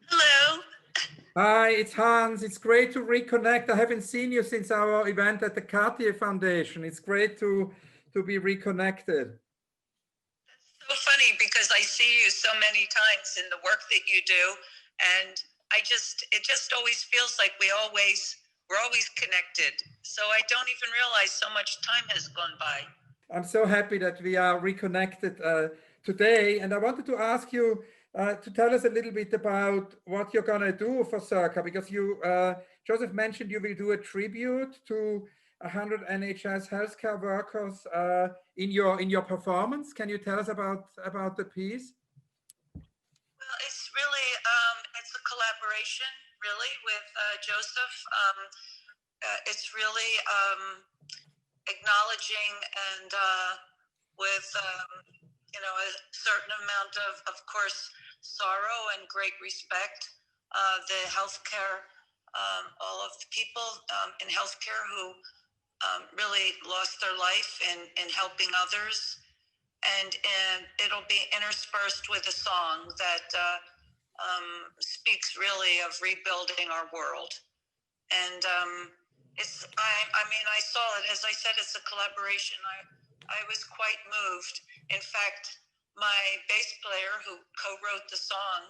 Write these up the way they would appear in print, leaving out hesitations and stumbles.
Hello. Hi, it's Hans. It's great to reconnect. I haven't seen you since our event at the Cartier Foundation. It's great to be reconnected. That's so funny because I see you so many times in the work that you do, and it just always feels like we're always connected. So I don't even realize so much time has gone by. I'm so happy that we are reconnected today, and I wanted to ask you to tell us a little bit about what you're gonna do for CIRCA, because you, Joseph mentioned you will do a tribute to 100 NHS healthcare workers in your performance. Can you tell us about the piece? Well, it's really it's a collaboration, really, with Joseph. It's really acknowledging and with a certain amount of course, sorrow and great respect, the healthcare, all of the people in healthcare who really lost their life in helping others, and it'll be interspersed with a song that speaks really of rebuilding our world. And I saw it, as I said, it's a collaboration. I was quite moved. In fact, my bass player who co-wrote the song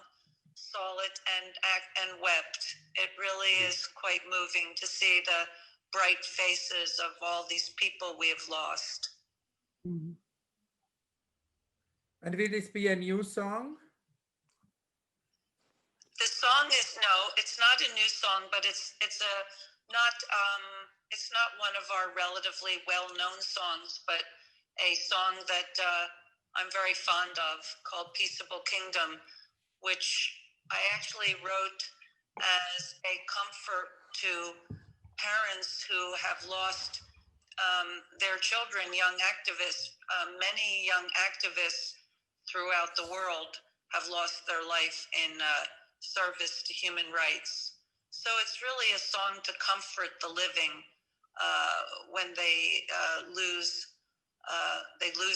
saw it and wept. It really is quite moving to see the bright faces of all these people we have lost. Mm-hmm. And will this be a new song? The song is, no, it's not a new song, but it's not one of our relatively well-known songs, but a song that I'm very fond of, called Peaceable Kingdom, which I actually wrote as a comfort to parents who have lost their children, young activists. Many young activists throughout the world have lost their life in service to human rights. So it's really a song to comfort the living when they lose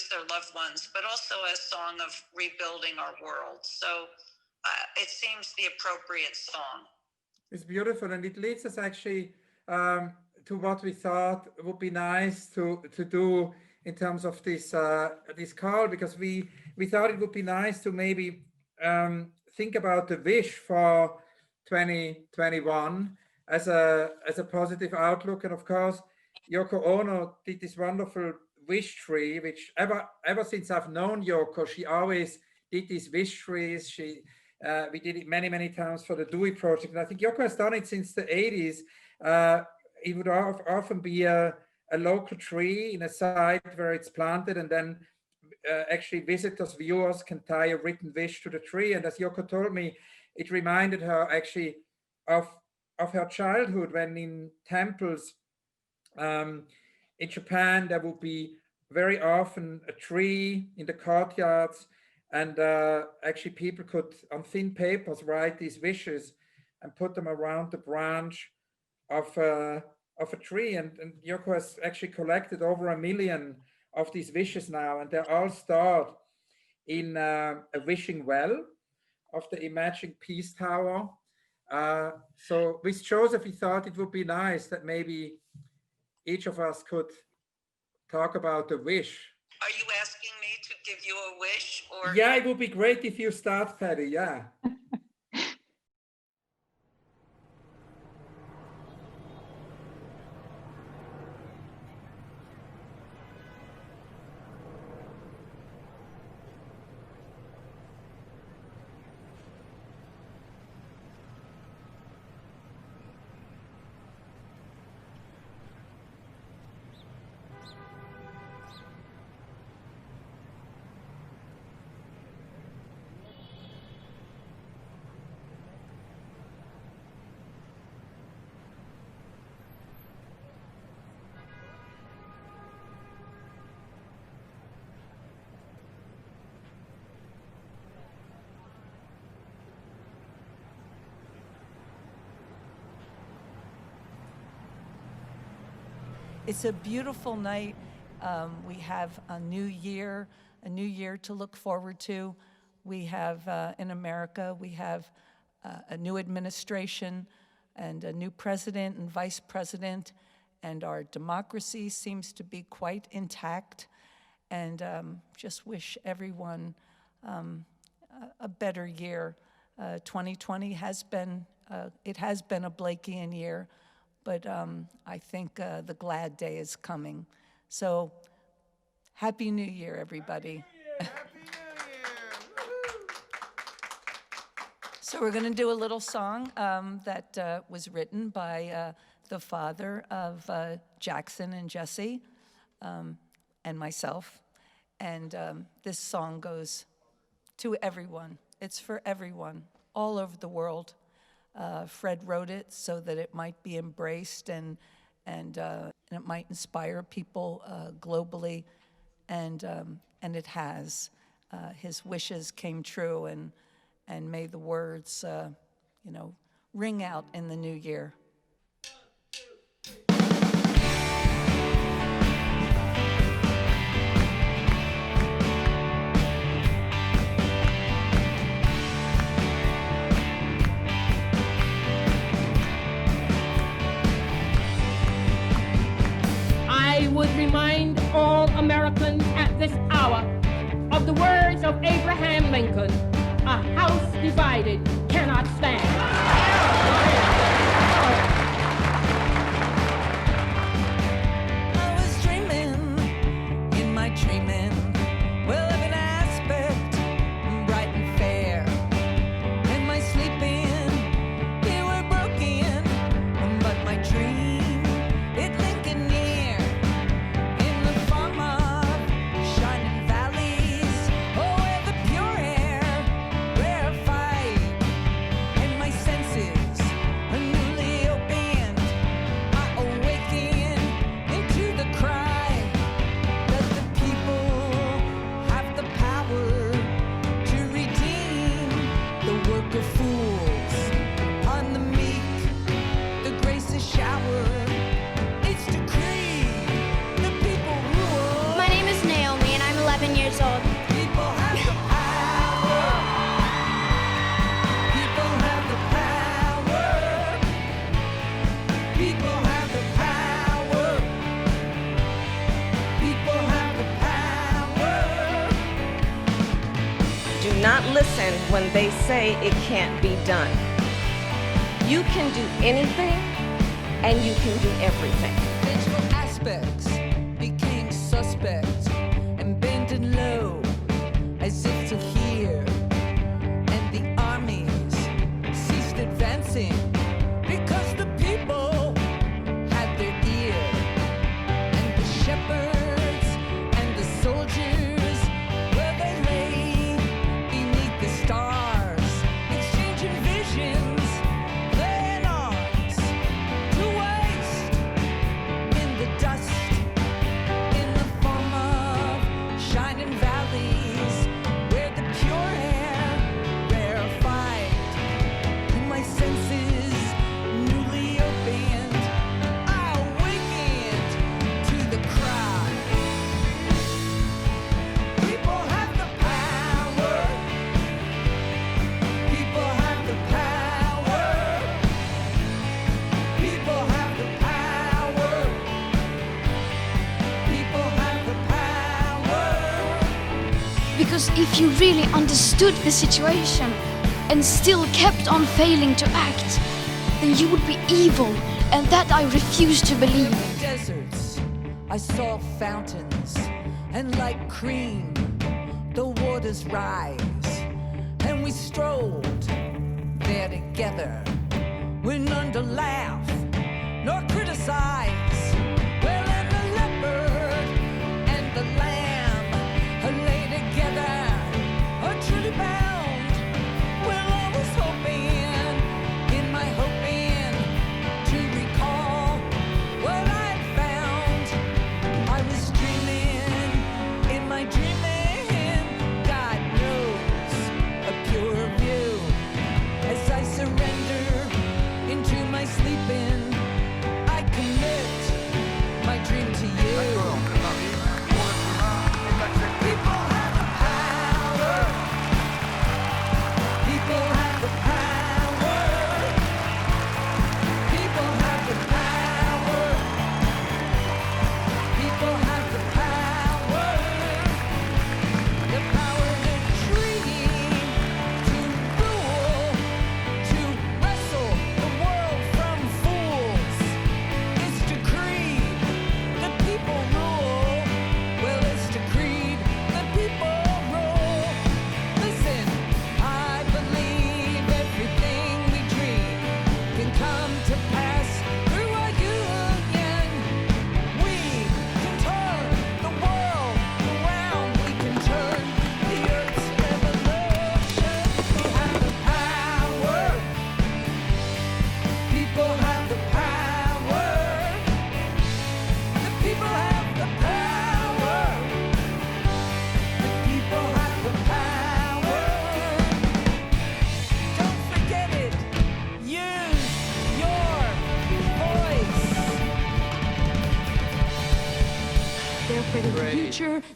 their loved ones, but also a song of rebuilding our world. So it seems the appropriate song. It's beautiful, and it leads us actually to what we thought would be nice to do in terms of this this call, because we thought it would be nice to maybe think about the wish for 2021 as a positive outlook. And of course, Yoko Ono did this wonderful wish tree, which ever since I've known Yoko, she always did these wish trees. We did it many times for the Dewey Project, and I think Yoko has done it since the 80s. It would often be a local tree in a site where it's planted, and then actually visitors, viewers can tie a written wish to the tree. And as Yoko told me, it reminded her actually of her childhood, when in temples in Japan there would be very often a tree in the courtyards, and actually people could on thin papers write these wishes and put them around the branch of a tree. And Yoko has actually collected over 1 million of these wishes now, and they're all stored in a wishing well of the Imagining Peace Tower. So with Joseph, we thought it would be nice that maybe each of us could talk about a wish. Are you asking me to give you a wish, or? Yeah, it would be great if you start, Patti. Yeah. It's a beautiful night. We have a new year, new year to look forward to. We have, in America, we have a new administration and a new president and vice president, and our democracy seems to be quite intact. And just wish everyone a better year. 2020 has been, it has been a Blakean year, but I think the glad day is coming. So, Happy New Year, everybody. Happy New Year! So we're going to do a little song that was written by the father of Jackson and Jesse and myself. And this song goes to everyone. It's for everyone, all over the world. Fred wrote it so that it might be embraced and it might inspire people globally, and it has. His wishes came true, and may the words, ring out in the new year. I would remind all Americans at this hour of the words of Abraham Lincoln: a house divided cannot stand. I was dreaming, in my dreaming, well, of an aspect bright and fair. In my sleeping, they were broken, but my dream, it lingered near. In the form of shining valleys, oh, where the pure air rarefied, and my senses are newly opened. I awaken into the cry that the people have the power to redeem the work of fools. On the meek, the grace is showered. It's decreed the people rule. My name is Naomi, and I'm 11 years old. People have the power. People have the power. People have the power. People have the power. Do not listen when they say it can't be done. You can do anything, and you can do everything. Digital aspects became suspect and bending low as if to hear. And the armies ceased advancing because the people had their ear. And the shepherds and the soldiers, where they lay beneath the stars, exchanging visions, laying arms to waste in the dust, in the form of shining valleys, where the pure air rarefied. In my senses newly opened, I awakened to the cry. People have the power. People have the power. People have the power. People have the power. Because if you really understood the situation and still kept on failing to act, then you would be evil, and that I refuse to believe. In the deserts, I saw fountains, and like cream, the waters rise. And we strolled there together, with none to laugh nor criticize. Well, and the leopard and the lamb lay together, truly bound. Well, I was hoping, in my hoping, to recall what I'd found. I was dreaming, in my dreaming, God knows, a pure view. As I surrender into my sleeping, I commit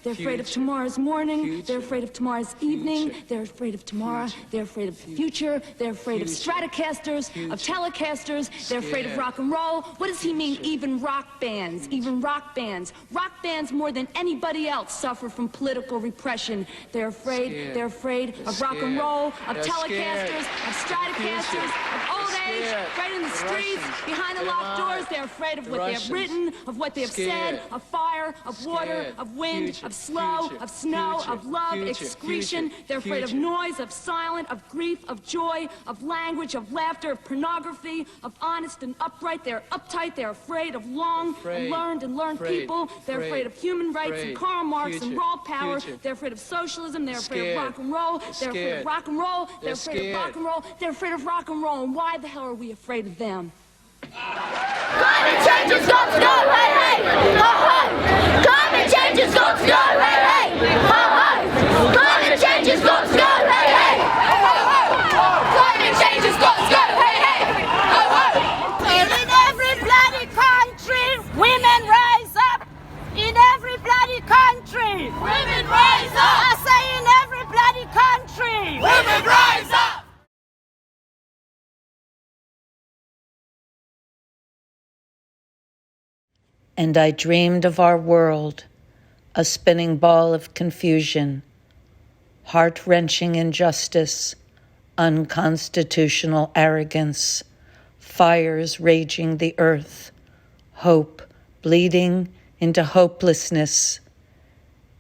They're afraid of tomorrow's morning. They're afraid of tomorrow's evening. They're afraid of tomorrow. They're afraid of the future. They're afraid of Stratocasters, of Telecasters. They're afraid of rock and roll. What does he mean, even rock bands? Even rock bands. Rock bands more than anybody else suffer from political repression. They're afraid. They're afraid of rock and roll, of Telecasters, of Stratocasters, of old age, right in the streets, behind the locked doors. They're afraid of what they've written, of what they've said, of fire, of water, of wind, of slow, of snow, of love, excretion. They're afraid of noise, of silent, of grief, of joy, of language, of laughter, of pornography, of honest and upright. They're uptight. They're afraid of long and learned people. They're afraid of human rights and Karl Marx and raw power. They're afraid of socialism. They're afraid of rock and roll. They're afraid of rock and roll. They're afraid of rock and roll. They're afraid of rock and roll. And why the hell are we afraid of them? Climate change is got to go, hey, hey, ho, ho. Climate change is got to go, hey, hey, ho, ho. Climate change is got to go, hey, hey, ho, ho. Climate change is got to go, hey, hey, ho, ho. In every bloody country, women rise up. In every bloody country, women rise up. I say in every bloody country, women rise up. And I dreamed of our world, a spinning ball of confusion, heart-wrenching injustice, unconstitutional arrogance, fires raging the earth, hope bleeding into hopelessness.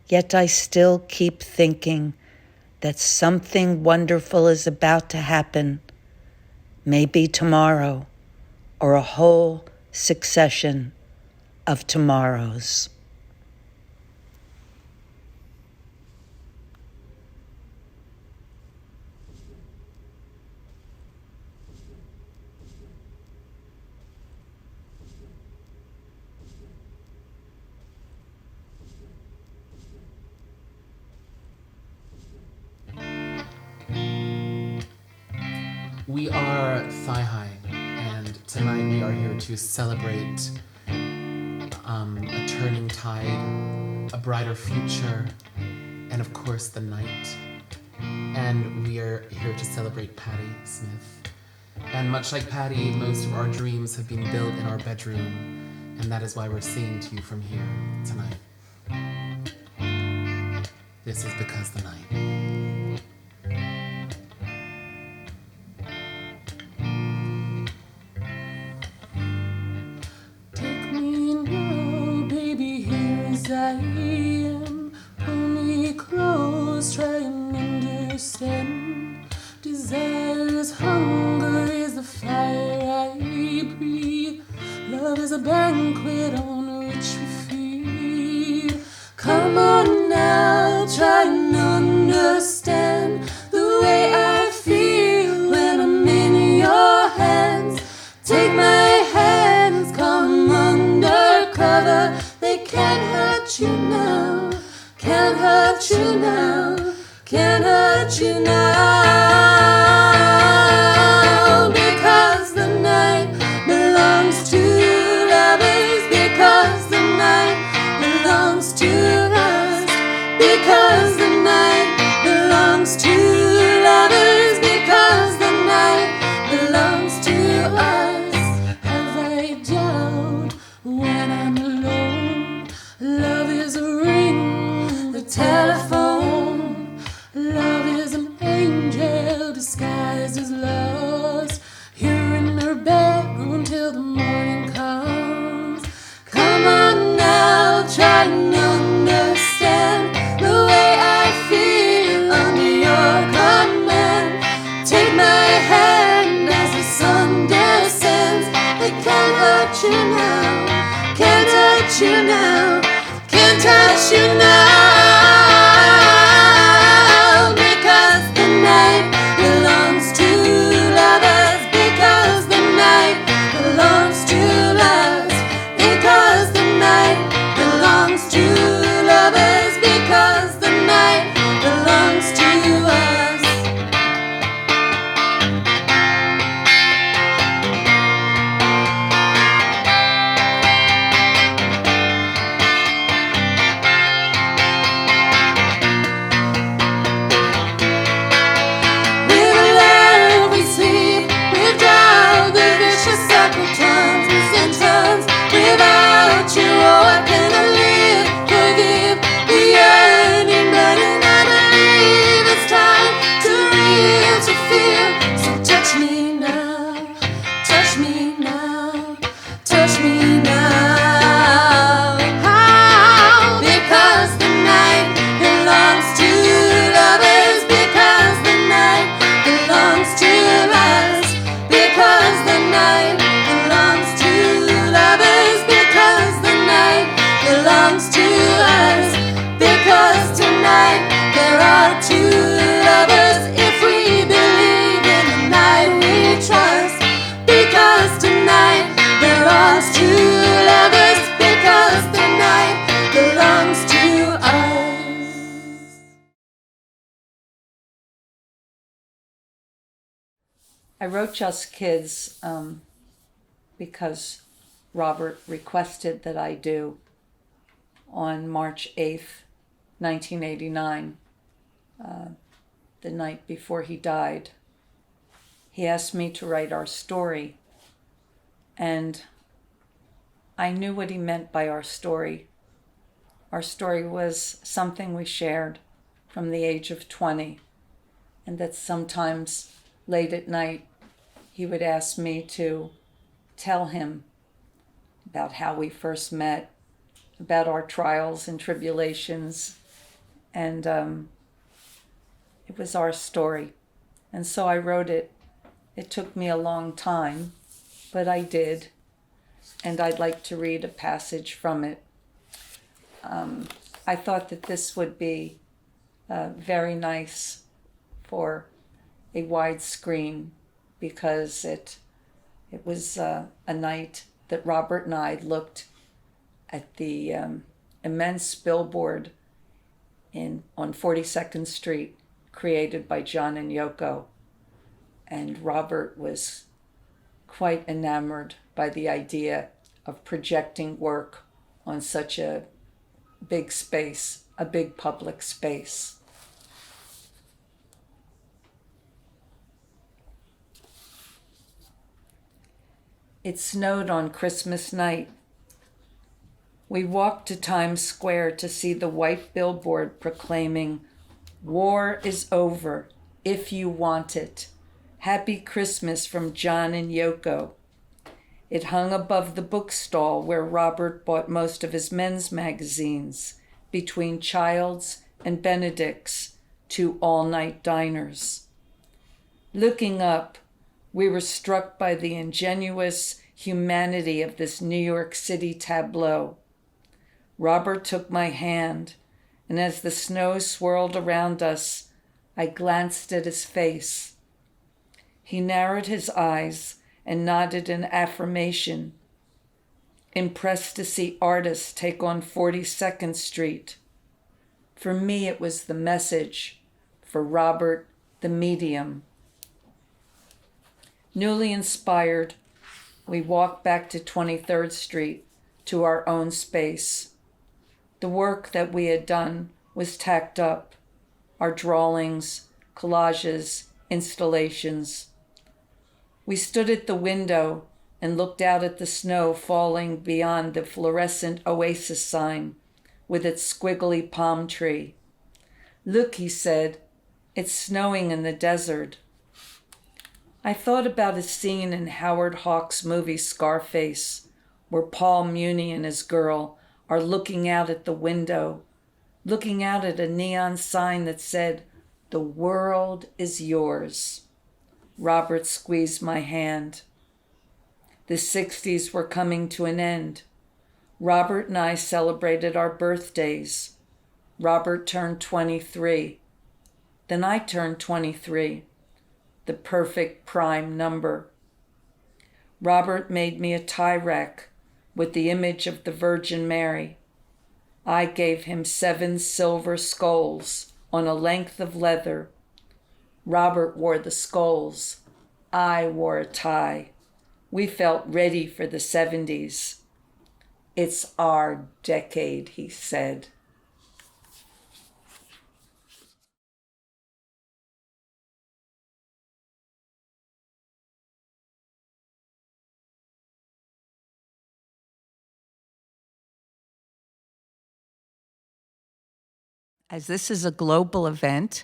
Yet I still keep thinking that something wonderful is about to happen, maybe tomorrow, or a whole succession of tomorrows. We are Thigh High, and tonight we are here to celebrate a turning tide, a brighter future, and of course the night. And we are here to celebrate Patti Smith. And much like Patti, most of our dreams have been built in our bedroom, and that is why we're singing to you from here tonight. This is Because the Night. I am, pull me close, try and understand. Desire is hunger, is the fire I breathe. Love is a banquet on which we feed. Come on now, try and understand the way I feel when I'm in your hands. Take my hands, come under cover. They can't hurt you now, can't hurt you now, can't hurt you now. Because the night belongs to lovers, because the night belongs to us, because the night belongs to lovers, because the night belongs to us. Have I doubt when I'm alone? Love is a ring, the telephone. Love is an angel disguised as lost. Here in her bedroom till the morning comes. Come on now, try and understand the way I feel under your command. Take my hand as the sun descends. It can't hurt you now, can't touch you now, can't touch you now. Because the night belongs to lovers, because the night belongs to us, because the night belongs to lovers, because the night belongs to us. there are two lovers if we believe in the night we trust. Because tonight belongs to lovers, because the night belongs to us. I wrote Just Kids because Robert requested that I do on March 8th, 1989, the night before he died. He asked me to write our story, and I knew what he meant by our story. Our story was something we shared from the age of 20, and that sometimes late at night he would ask me to tell him about how we first met, about our trials and tribulations, and it was our story. And so I wrote it. It took me a long time, but I did, and I'd like to read a passage from it. I thought that this would be very nice for a widescreen because it was a night that Robert and I looked at the immense billboard on 42nd Street created by John and Yoko. And Robert was quite enamored by the idea of projecting work on such a big space, a big public space. It snowed on Christmas night. We walked to Times Square to see the white billboard proclaiming, "War is over, if you want it. Happy Christmas from John and Yoko." It hung above the bookstall where Robert bought most of his men's magazines, between Child's and Benedict's, two all-night diners. Looking up, we were struck by the ingenuous humanity of this New York City tableau. Robert took my hand, and as the snow swirled around us, I glanced at his face. He narrowed his eyes and nodded in affirmation, impressed to see artists take on 42nd Street. For me, it was the message. For Robert, the medium. Newly inspired, we walked back to 23rd Street to our own space. The work that we had done was tacked up, our drawings, collages, installations. We stood at the window and looked out at the snow falling beyond the fluorescent oasis sign with its squiggly palm tree. "Look," he said, "it's snowing in the desert." I thought about a scene in Howard Hawks' movie Scarface, where Paul Muni and his girl are looking out at the window, looking out at a neon sign that said, "The world is yours." Robert squeezed my hand. The 60s were coming to an end. Robert and I celebrated our birthdays. Robert turned 23. Then I turned 23, the perfect prime number. Robert made me a tie rack with the image of the Virgin Mary. I gave him 7 silver skulls on a length of leather. Robert wore the skulls. I wore a tie. We felt ready for the 70s. "It's our decade," he said. As this is a global event,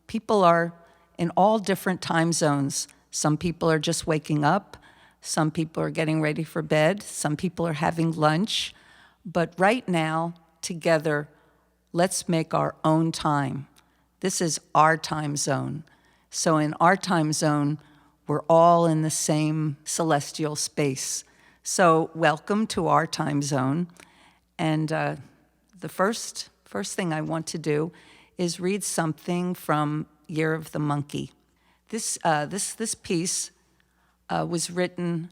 people are in all different time zones. Some people are just waking up. Some people are getting ready for bed. Some people are having lunch. But right now, together, let's make our own time. This is our time zone. So in our time zone, we're all in the same celestial space. So welcome to our time zone. And the first thing I want to do is read something from Year of the Monkey. This piece was written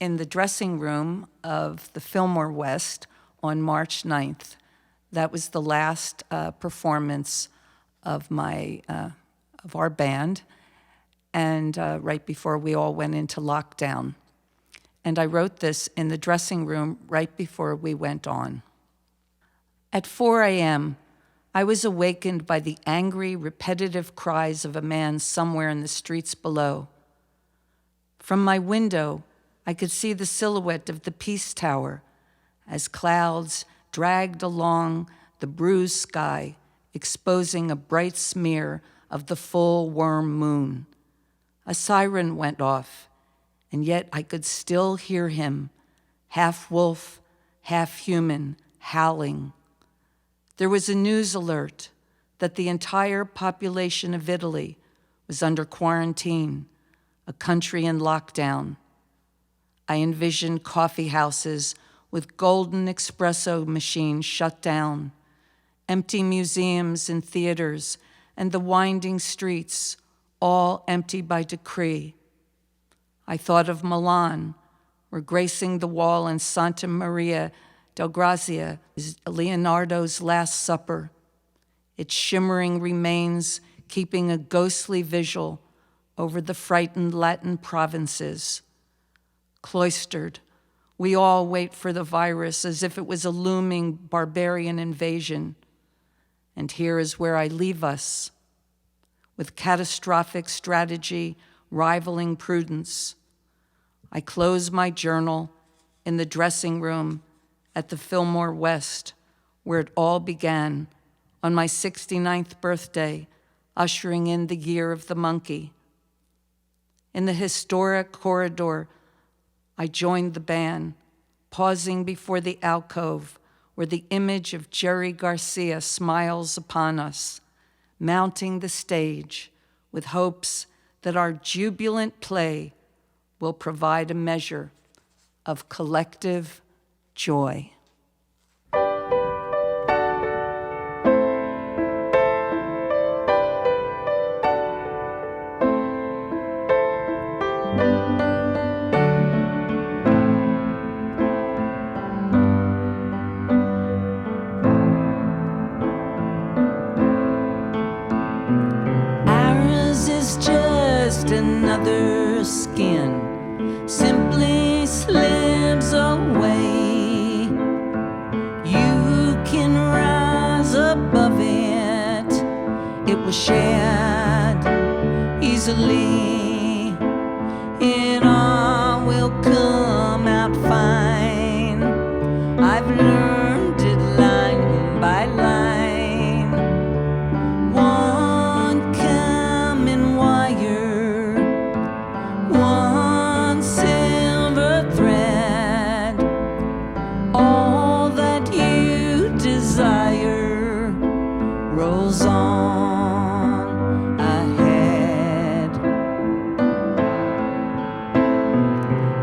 in the dressing room of the Fillmore West on March 9th. That was the last performance of our band, and right before we all went into lockdown. And I wrote this in the dressing room right before we went on. At 4 a.m., I was awakened by the angry, repetitive cries of a man somewhere in the streets below. From my window, I could see the silhouette of the Peace Tower as clouds dragged along the bruised sky, exposing a bright smear of the full worm moon. A siren went off, and yet I could still hear him, half wolf, half human, howling. There was a news alert that the entire population of Italy was under quarantine, a country in lockdown. I envisioned coffee houses with golden espresso machines shut down, empty museums and theaters, and the winding streets, all empty by decree. I thought of Milan, where gracing the wall in Santa Maria del Grazia is Leonardo's Last Supper, its shimmering remains keeping a ghostly vigil over the frightened Latin provinces. Cloistered, we all wait for the virus as if it was a looming barbarian invasion. And here is where I leave us, with catastrophic strategy rivaling prudence. I close my journal in the dressing room at the Fillmore West, where it all began on my 69th birthday, ushering in the Year of the Monkey. In the historic corridor, I joined the band, pausing before the alcove where the image of Jerry Garcia smiles upon us, mounting the stage with hopes that our jubilant play will provide a measure of collective joy. Ours is just another skin, simply slips away. You can rise above it. It was shared easily. It all will come out fine. I've learned it line by line. One common wire, one silver thread. All that you desire rolls on ahead.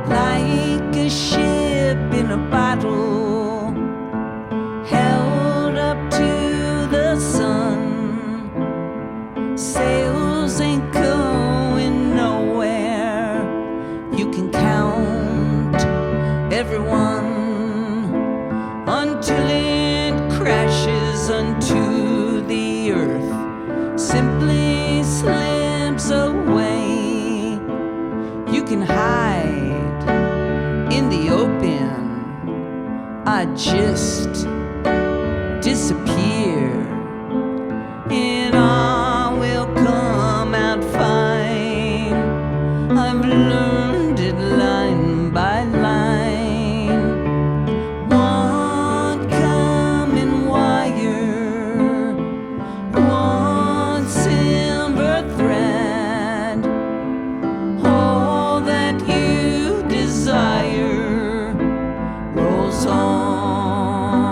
Like a ship in a bottle, held up to the sun. Sails ain't going nowhere. You can count everyone until it crashes unto the earth, simply slips away. You can hide in the open. I just disappear. It all will come out fine. I've learned it line by line. One common wire, one silver thread. All that you desire rolls on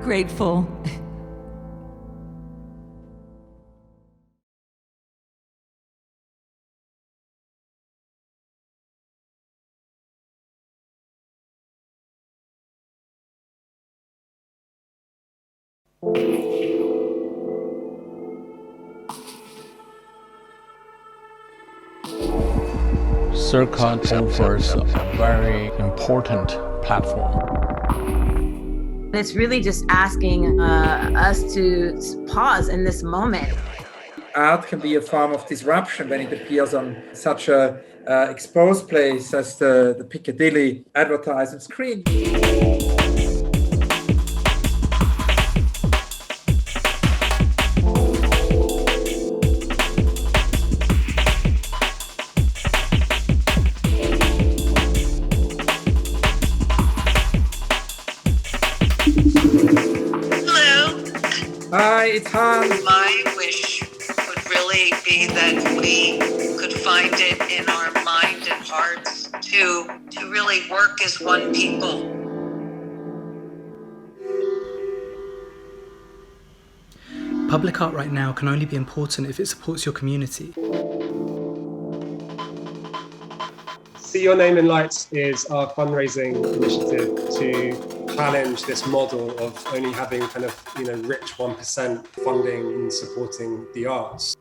grateful. CIRCA offers a very important platform. It's really just asking us to pause in this moment. Art can be a form of disruption when it appears on such a exposed place as the Piccadilly advertising screen. Hi, it's Hans. My wish would really be that we could find it in our mind and hearts to really work as one people. Public art right now can only be important if it supports your community. See Your Name in Lights is our fundraising initiative to challenge this model of only having kind of, rich 1% funding and supporting the arts.